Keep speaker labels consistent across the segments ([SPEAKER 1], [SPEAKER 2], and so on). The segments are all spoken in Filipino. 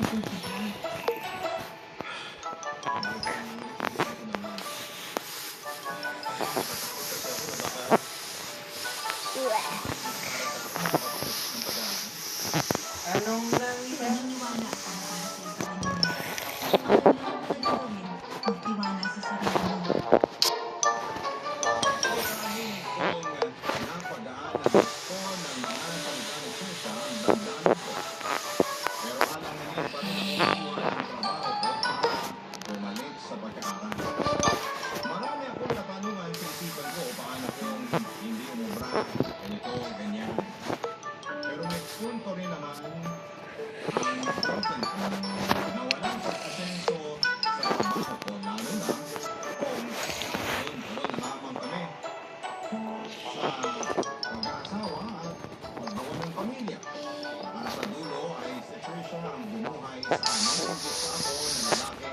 [SPEAKER 1] Anong nangyari?
[SPEAKER 2] Naniniwala ka para sa iba rin yun. Ang kailangan mo talaga gawin, magtiwala sa sarili mo.
[SPEAKER 3] Sabi kung napadaanan ako ng mga salitang susa ang damdamin ko. Pero alanganin pa rin ako iwan ang trabaho ko para bumalik sa pag-aaral. Marami akong natanungan sa isipan ko paano kung hindi umubra, ganito, ganyan. Pero may punto rin naman ang girlfriend ko na walang pag-asenso sa trabaho ko lalo na kung tuloy-tuloy na lamang kami sa pag-aasawa at paggawa ng pamilya. Para sa dulo ay si Trisha ang bumuhay sa amin higit sa ako na lalaki.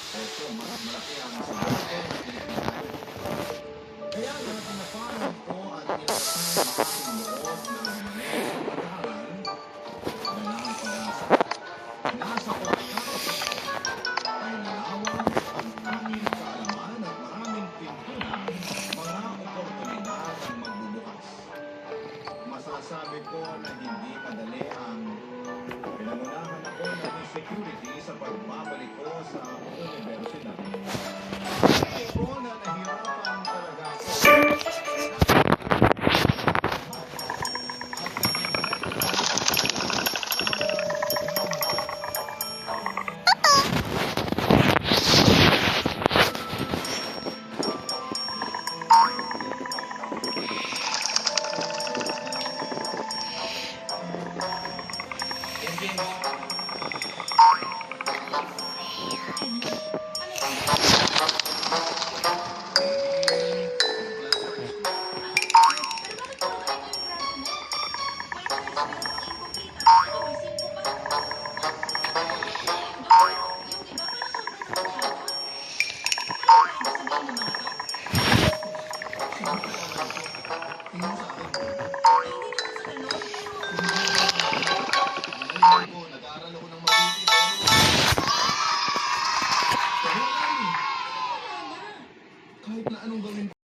[SPEAKER 3] Kasi mas malaki ang siguro ko na Pilipino. Kaya nga pinaparang ko at nilakasan ang aking loob na bumalik sa pag-aaral dala ang pag-asa. Nasa pagkakataon ay lawang ang aking kaalaman at maraming pintunan, mga oportunidad ang magbubukas. Masasabi ko na hindi madali ang pinangunahan ako ng insecurity sa pagbabalik ko sa universidad. Ito